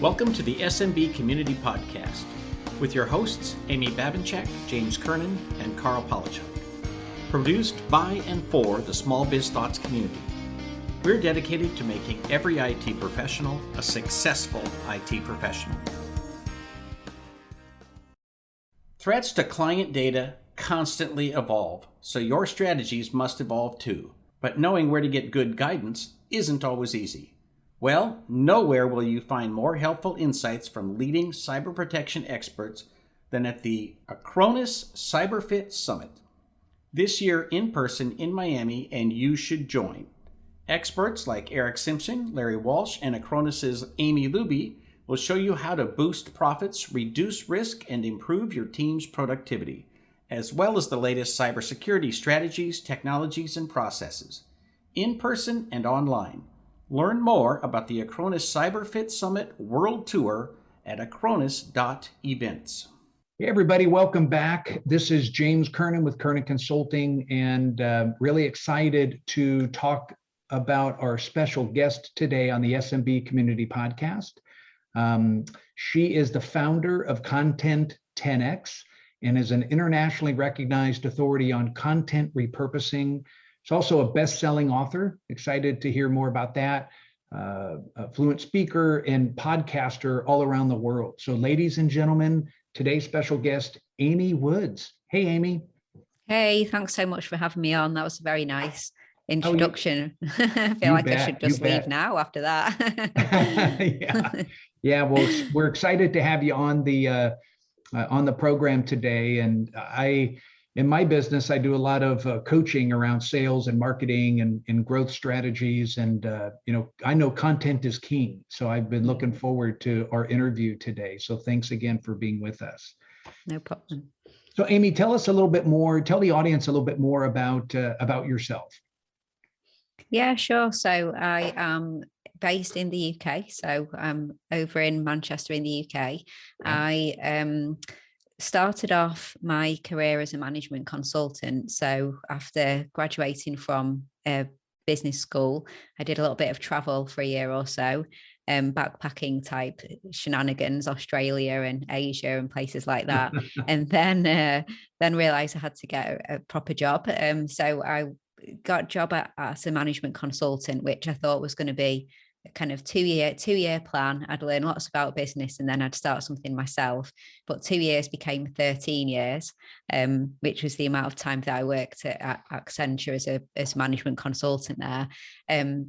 Welcome to the SMB Community Podcast with your hosts, Amy Babinchak, James Kernan, and Carl Polachuk. Produced by and for the Small Biz Thoughts community. We're dedicated to making every IT professional a successful IT professional. Threats to client data constantly evolve, so your strategies must evolve too. But knowing where to get good guidance isn't always easy. Well, nowhere will you find more helpful insights from leading cyber protection experts than at the Acronis CyberFit Summit. This year in person in Miami, and you should join. Experts like Eric Simpson, Larry Walsh, and Acronis' Amy Luby will show you how to boost profits, reduce risk, and improve your team's productivity, as well as the latest cybersecurity strategies, technologies, and processes, in person and online. Learn more about the Acronis CyberFit Summit World Tour at acronis.events. Hey everybody, welcome back. This is James Kernan with Kernan Consulting, and really excited to talk about our special guest today on the SMB Community Podcast. She is the founder of Content 10X and is an internationally recognized authority on content repurposing. She's also a best-selling author. Excited to hear more about that. A fluent speaker and podcaster all around the world. So ladies and gentlemen, today's special guest, Amy Woods. Hey, Amy. Hey, thanks so much for having me on. That was a very nice introduction. I feel like I should just leave now after that. Yeah. Well, we're excited to have you on the program today. And in my business, I do a lot of coaching around sales and marketing and growth strategies. And, I know content is king. So I've been looking forward to our interview today. So thanks again for being with us. No problem. So Amy, tell the audience a little bit more about yourself. Yeah, sure. So I am based in the UK. So I'm over in Manchester in the UK. I started off my career as a management consultant. So after graduating from business school, I did a little bit of travel for a year or so, backpacking type shenanigans, Australia and Asia and places like that. And then realized I had to get a proper job. So I got a job as a management consultant, which I thought was going to be a kind of two-year plan. I'd learn lots about business and then I'd start something myself. But 2 years became 13 years, which was the amount of time that I worked at Accenture as a management consultant there. I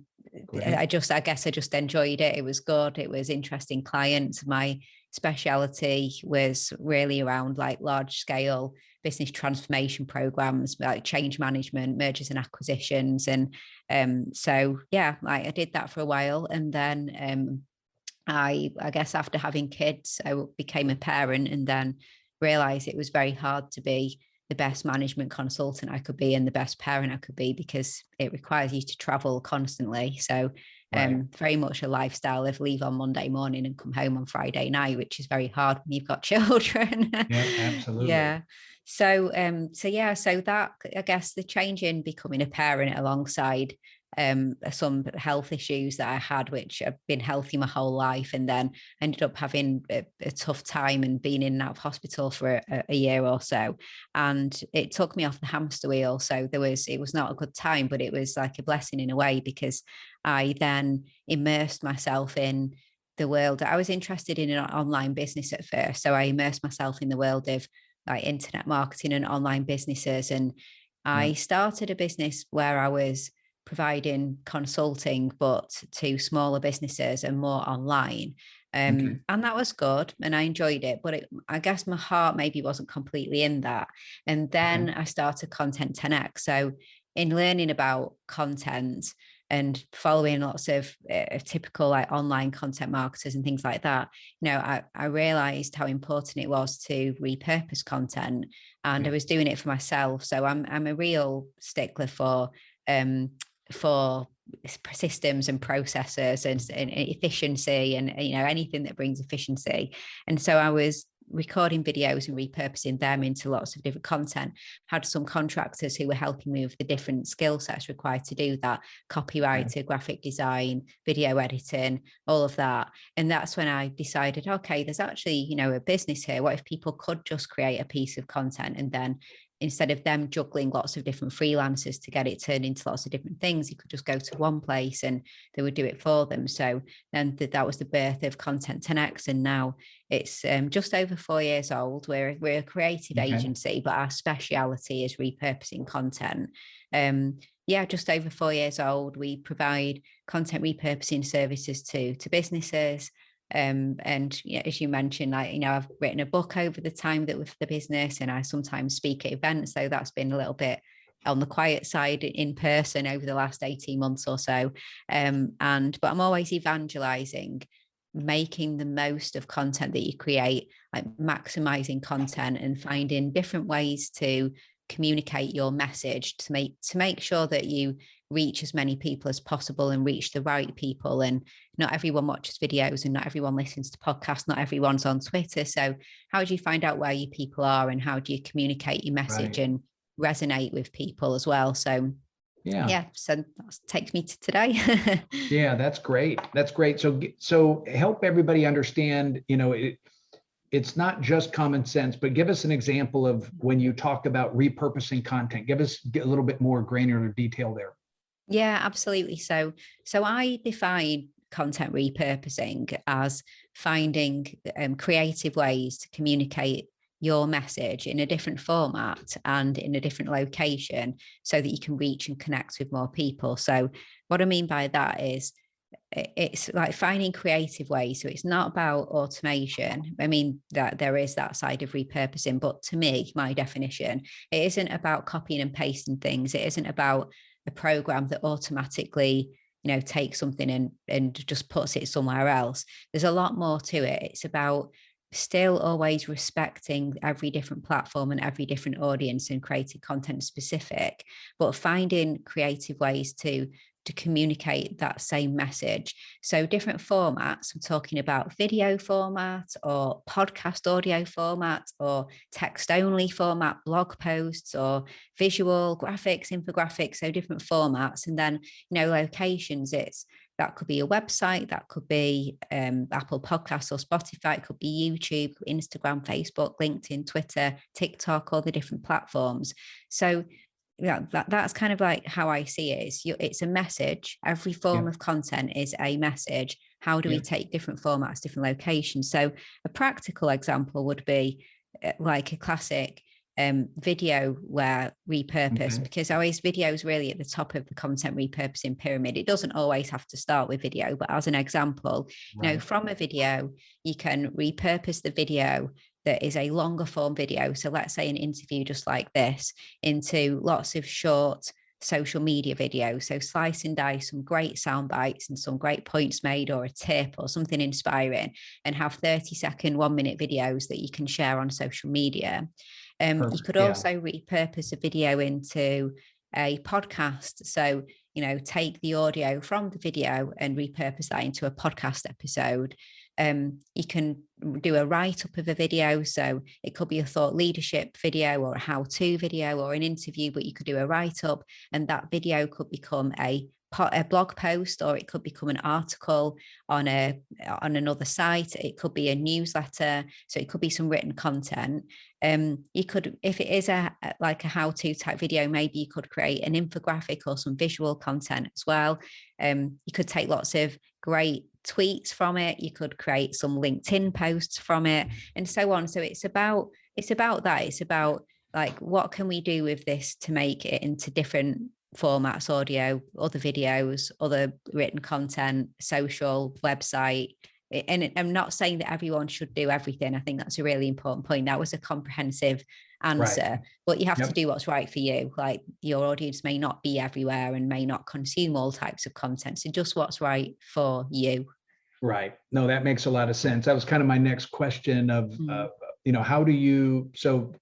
guess I just enjoyed it. It was good. It was interesting clients. My speciality was really around like large scale business transformation programs, like change management, mergers and acquisitions. And I did that for a while. And then I guess after having kids, I became a parent and then realized it was very hard to be the best management consultant I could be and the best parent I could be because it requires you to travel constantly. So very much a lifestyle of leave on Monday morning and come home on Friday night, which is very hard when you've got children. Yeah, absolutely. Yeah. So that, I guess, the change in becoming a parent alongside some health issues that I had, which have been healthy my whole life, and then ended up having a tough time and being in and out of hospital for a year or so, and it took me off the hamster wheel. So it was not a good time, but it was like a blessing in a way because I then immersed myself in the world. I was interested in an online business at first, so I immersed myself in the world of like internet marketing and online businesses, and I started a business where I was providing consulting, but to smaller businesses and more online. And that was good. And I enjoyed it, but I guess my heart maybe wasn't completely in that. And then I started Content 10X. So in learning about content and following lots of typical like online content marketers and things like that, I realized how important it was to repurpose content, and I was doing it for myself. So I'm a real stickler for systems and processes and efficiency and anything that brings efficiency. And so I was recording videos and repurposing them into lots of different content. Had some contractors who were helping me with the different skill sets required to do that: copywriter, graphic design, video editing, all of that. And that's when I decided, okay, there's actually, you know, a business here. What if people could just create a piece of content, and then instead of them juggling lots of different freelancers to get it turned into lots of different things, you could just go to one place and they would do it for them. So then that was the birth of Content 10X. And now it's just over 4 years old. We're a creative agency, but our speciality is repurposing content. Just over 4 years old. We provide content repurposing services to businesses. And yeah, as you mentioned, I've written a book over the time that with the business, and I sometimes speak at events. So that's been a little bit on the quiet side in person over the last 18 months or so. But I'm always evangelizing, making the most of content that you create, like maximizing content and finding different ways to communicate your message to make sure that you reach as many people as possible and reach the right people. And not everyone watches videos, and not everyone listens to podcasts, not everyone's on Twitter. So how do you find out where your people are, and how do you communicate your message and resonate with people as well? So so that takes me to today. Yeah, that's great. That's great. So help everybody understand, you know, it's not just common sense, but give us an example of when you talk about repurposing content. Give us a little bit more granular detail there. Yeah, absolutely. So I define content repurposing as finding creative ways to communicate your message in a different format and in a different location so that you can reach and connect with more people. So what I mean by that is it's like finding creative ways. So it's not about automation. I mean, that there is that side of repurposing, but to me, my definition, it isn't about copying and pasting things. It isn't about a program that automatically, you know, takes something and just puts it somewhere else. There's a lot more to it. It's about still always respecting every different platform and every different audience and creating content specific, but finding creative ways to communicate that same message. So different formats, I'm talking about video format or podcast audio format or text only format, blog posts or visual graphics, infographics, so different formats. And then, you know, locations, that could be a website, that could be Apple Podcasts or Spotify, it could be YouTube, Instagram, Facebook, LinkedIn, Twitter, TikTok, all the different platforms. So yeah, that's kind of like how I see it. It's a message. Every form of content is a message. How do we take different formats, different locations? So a practical example would be like a classic video where repurpose, because always video is really at the top of the content repurposing pyramid. It doesn't always have to start with video, but as an example, you know, from a video, you can repurpose the video that is a longer form video. So let's say an interview just like this into lots of short social media videos. So slice and dice some great sound bites and some great points made or a tip or something inspiring, and have 30-second, 1-minute videos that you can share on social media. You could also repurpose a video into a podcast. So, you know, take the audio from the video and repurpose that into a podcast episode. You can do a write-up of a video. So it could be a thought leadership video or a how-to video or an interview, but you could do a write-up, and that video could become a blog post, or it could become an article on another site. It could be a newsletter. So it could be some written content. You could, if it is like a how-to type video, maybe you could create an infographic or some visual content as well. You could take lots of great tweets from it. You could create some LinkedIn posts from it, and so on. So it's about that. It's about like, what can we do with this to make it into different formats: audio, other videos, other written content, social, website. And I'm not saying that everyone should do everything. I think that's a really important point. That was a comprehensive answer, but you have to do what's right for you. Like, your audience may not be everywhere and may not consume all types of content. So just what's right for you. Right. No, that makes a lot of sense. That was kind of my next question of, you know, how do you, so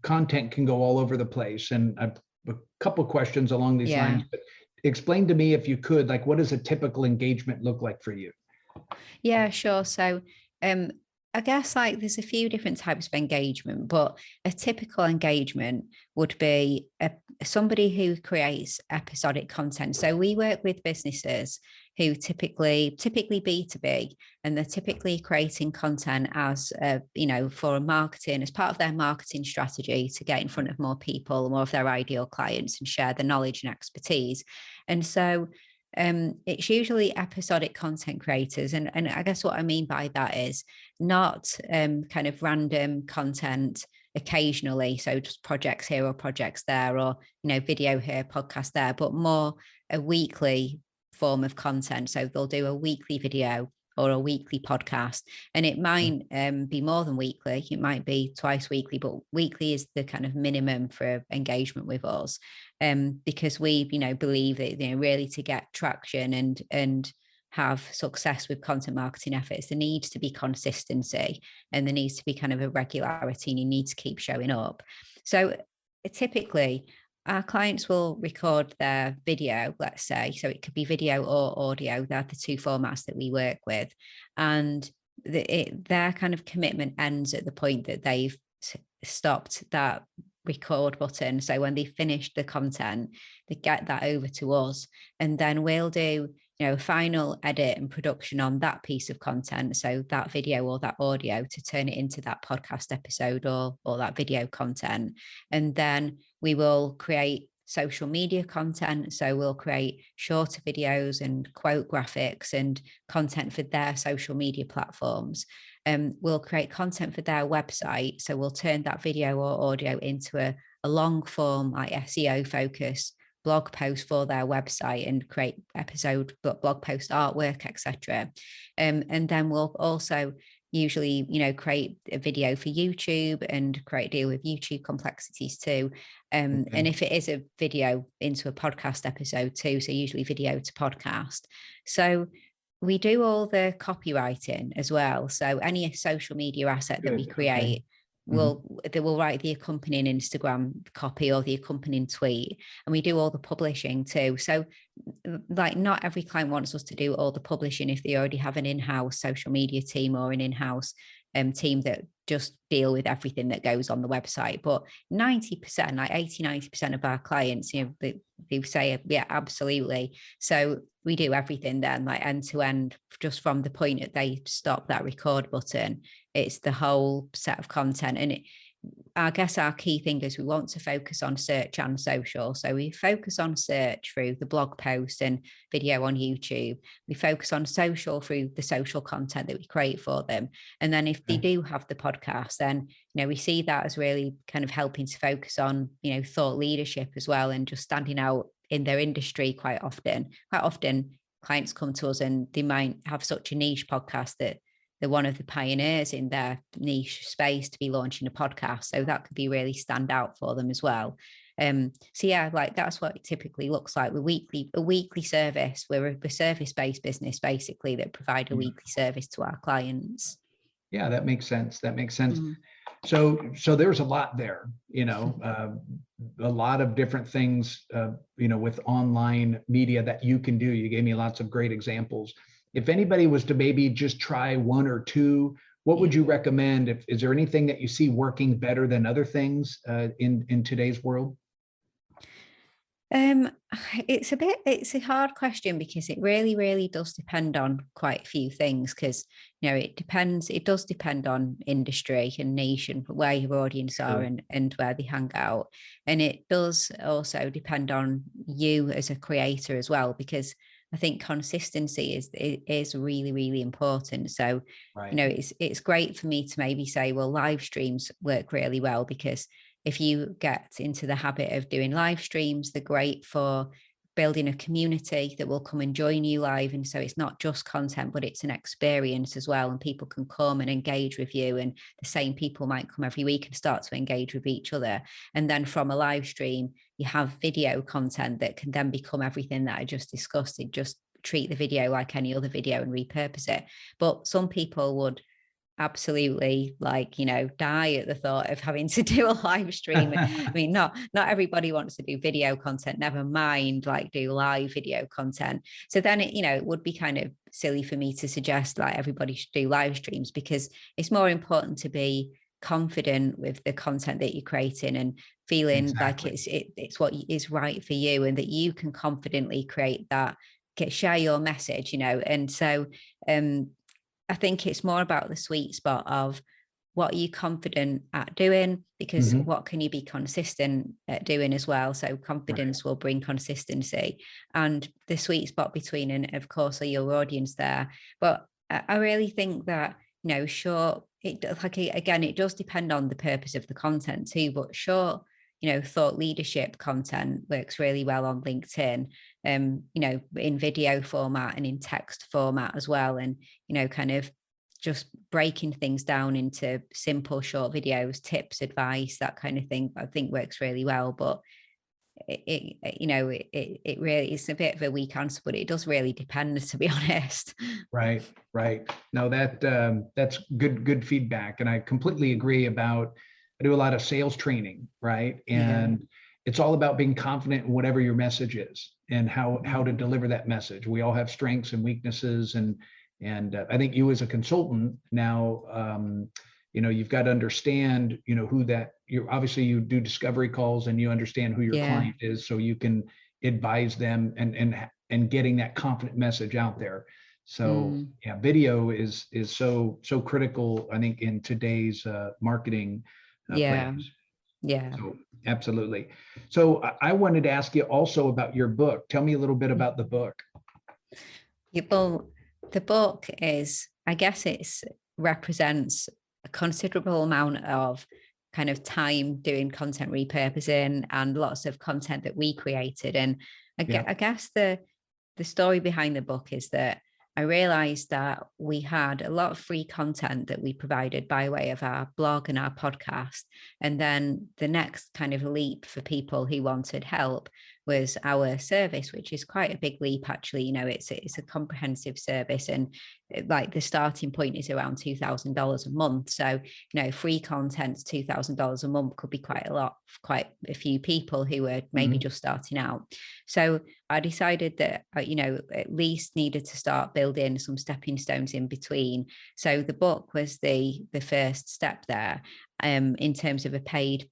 content can go all over the place. And I've a couple of questions along these lines, but explain to me, if you could, like, what does a typical engagement look like for you? Yeah, sure. So I guess like there's a few different types of engagement, but a typical engagement would be somebody who creates episodic content. So we work with businesses who typically B2B, and they're typically creating content as for marketing, as part of their marketing strategy to get in front of more people, more of their ideal clients, and share the knowledge and expertise. And so it's usually episodic content creators. And I guess what I mean by that is not kind of random content occasionally. So just projects here or projects there, or, video here, podcast there, but more a weekly form of content. So they'll do a weekly video or a weekly podcast, and it might be more than weekly. It might be twice weekly, but weekly is the kind of minimum for engagement with us, because we, believe that really to get traction and have success with content marketing efforts, there needs to be consistency, and there needs to be kind of a regularity, and you need to keep showing up. So typically, our clients will record their video, let's say, so it could be video or audio. They're the two formats that we work with. And their kind of commitment ends at the point that they've stopped that record button. So when they finish the content, they get that over to us, and then we'll do final edit and production on that piece of content, so that video or that audio, to turn it into that podcast episode or that video content. And then we will create social media content, so we'll create shorter videos and quote graphics and content for their social media platforms. We'll create content for their website, so we'll turn that video or audio into a long form, like SEO focused blog post for their website, and create episode blog post artwork, etc. And then we'll also usually create a video for YouTube and deal with YouTube complexities too. And if it is a video, into a podcast episode too, so usually video to podcast. So we do all the copywriting as well. So any social media asset that we create, they will write the accompanying Instagram copy or the accompanying tweet, and we do all the publishing too. So like, not every client wants us to do all the publishing if they already have an in-house social media team or an in-house team that just deal with everything that goes on the website. But 90%, like 80-90% of our clients, they say, yeah, absolutely. So we do everything then, like end to end, just from the point that they stop that record button. It's the whole set of content. And I guess our key thing is we want to focus on search and social. So we focus on search through the blog post and video on YouTube. We focus on social through the social content that we create for them. And then if they do have the podcast, then, we see that as really kind of helping to focus on, thought leadership as well, and just standing out in their industry quite often. Quite often clients come to us and they might have such a niche podcast that they're one of the pioneers in their niche space to be launching a podcast. So that could be really stand out for them as well. So yeah, like that's what it typically looks like. We're a weekly service. We're a service-based business basically that provide a weekly service to our clients. Yeah, that makes sense. So there's a lot there, a lot of different things, with online media that you can do. You gave me lots of great examples. If anybody was to maybe just try one or two, what would you recommend? Is there anything that you see working better than other things in today's world? It's a hard question, because it really, really does depend on quite a few things, because, it does depend on industry and niche and where your audience are and where they hang out. And it does also depend on you as a creator as well, because I think consistency is really, really important. So, it's great for me to maybe say, well, live streams work really well, because if you get into the habit of doing live streams, they're great for building a community that will come and join you live. And so it's not just content, but it's an experience as well. And people can come and engage with you, and the same people might come every week and start to engage with each other. And then from a live stream, you have video content that can then become everything that I just discussed. It just treat the video like any other video and repurpose it. But some people would absolutely like, die at the thought of having to do a live stream. I mean, not everybody wants to do video content, never mind like do live video content. So then it would be kind of silly for me to suggest like everybody should do live streams, because it's more important to be confident with the content that you're creating and feeling like it's what is right for you, and that you can confidently create that, share your message, and so I think it's more about the sweet spot of what are you confident at doing, because what can you be consistent at doing as well. So confidence will bring consistency, and the sweet spot between, and of course are your audience there. But I really think that, short, it does depend on the purpose of the content too, but short, thought leadership content works really well on LinkedIn, in video format and in text format as well. And, kind of just breaking things down into simple short videos, tips, advice, that kind of thing, I think works really well. But it really is a bit of a weak answer, but it does really depend, to be honest. Right. No, that's good feedback. And I completely agree about, I do a lot of sales training, right? And it's all about being confident in whatever your message is and how to deliver that message. We all have strengths and weaknesses, and I think you as a consultant now, you've got to understand, who that you obviously you do discovery calls and you understand who your client is, so you can advise them and getting that confident message out there. So video is so critical, I think, in today's marketing plans. So absolutely. So I wanted to ask you also about your book. Tell me a little bit about the book. Well, the book is, I guess represents a considerable amount of kind of time doing content repurposing and lots of content that we created. And I guess the story behind the book is that I realized that we had a lot of free content that we provided by way of our blog and our podcast. And then the next kind of leap for people who wanted help was our service, which is quite a big leap, actually. It's a comprehensive service, and like the starting point is around $2,000 a month. So, free content, $2,000 a month could be quite a lot, quite a few people who were maybe just starting out. So I decided that, at least needed to start building some stepping stones in between. So the book was the first step there, in terms of a paid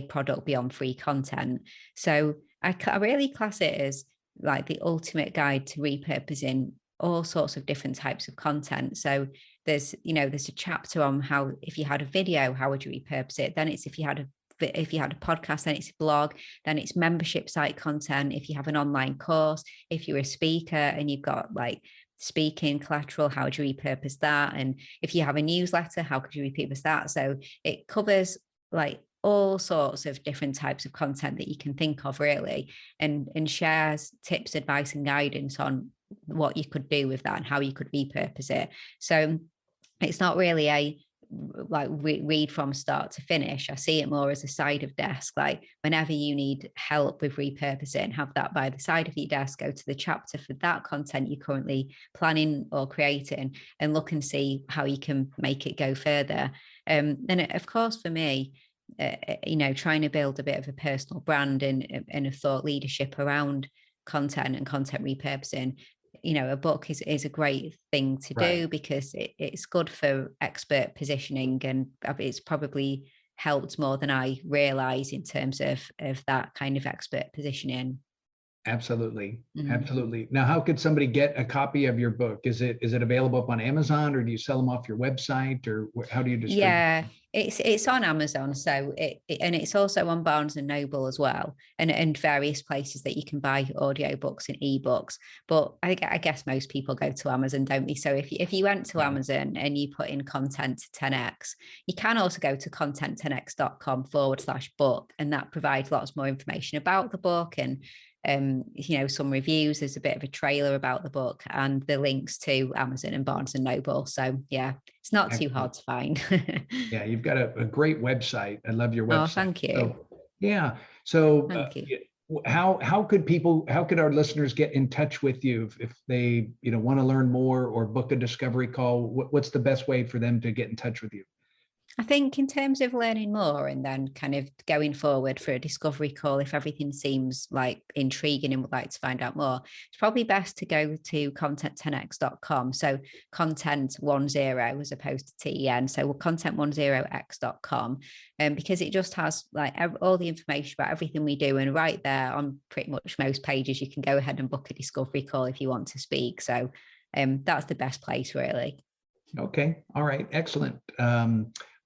product beyond free content. So I really class it as like the ultimate guide to repurposing all sorts of different types of content. So there's a chapter on how, if you had a video, how would you repurpose it? Then it's if you had a podcast, then it's a blog, then it's membership site content. If you have an online course, if you're a speaker and you've got like speaking collateral, how would you repurpose that? And if you have a newsletter, how could you repurpose that? So it covers like all sorts of different types of content that you can think of, really, and shares tips, advice, and guidance on what you could do with that and how you could repurpose it. So it's not really a read from start to finish. I see it more as a side of desk. Like whenever you need help with repurposing, have that by the side of your desk, go to the chapter for that content you're currently planning or creating and look and see how you can make it go further. And of course, for me, trying to build a bit of a personal brand and a thought leadership around content and content repurposing, a book is a great thing to do, because it's good for expert positioning, and it's probably helped more than I realize in terms of that kind of expert positioning. Absolutely. Now, how could somebody get a copy of your book? Is it available up on Amazon, or do you sell them off your website, or how do you distribute? Yeah, it's on Amazon, so and it's also on Barnes and Noble as well, and various places that you can buy audiobooks and ebooks. But I guess most people go to Amazon, don't they? So if you went to Amazon and you put in content 10x, you can also go to content10x.com/book, and that provides lots more information about the book and some reviews. There's a bit of a trailer about the book and the links to Amazon and Barnes and Noble. So yeah, it's not too hard to find. Yeah, you've got a great website. I love your website. Oh, thank you. So, yeah. So how could our listeners get in touch with you if they, want to learn more or book a discovery call? What's the best way for them to get in touch with you? I think in terms of learning more and then kind of going forward for a discovery call, if everything seems like intriguing and would like to find out more, it's probably best to go to content10x.com. So content 10 as opposed to TEN. So content10x.com. Because it just has like all the information about everything we do. And right there on pretty much most pages, you can go ahead and book a discovery call if you want to speak. So that's the best place, really. Okay. All right. Excellent.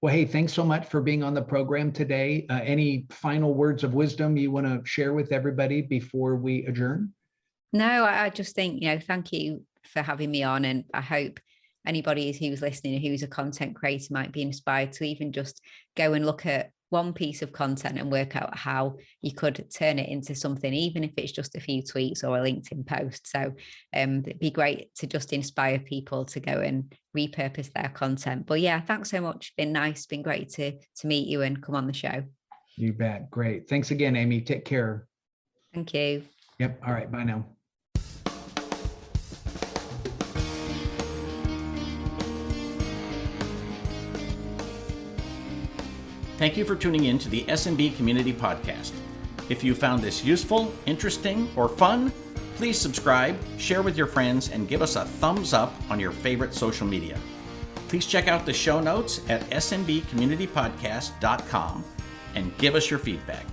Well, hey, thanks so much for being on the program today. Any final words of wisdom you want to share with everybody before we adjourn? No, I just think, thank you for having me on. And I hope anybody who's listening, who's a content creator, might be inspired to even just go and look at one piece of content and work out how you could turn it into something, even if it's just a few tweets or a LinkedIn post. So it'd be great to just inspire people to go and repurpose their content. But yeah, thanks so much. Been nice. Been great to meet you and come on the show. You bet. Great. Thanks again, Amy. Take care. Thank you. Yep. All right. Bye now. Thank you for tuning in to the SMB Community Podcast. If you found this useful, interesting, or fun, please subscribe, share with your friends, and give us a thumbs up on your favorite social media. Please check out the show notes at smbcommunitypodcast.com and give us your feedback.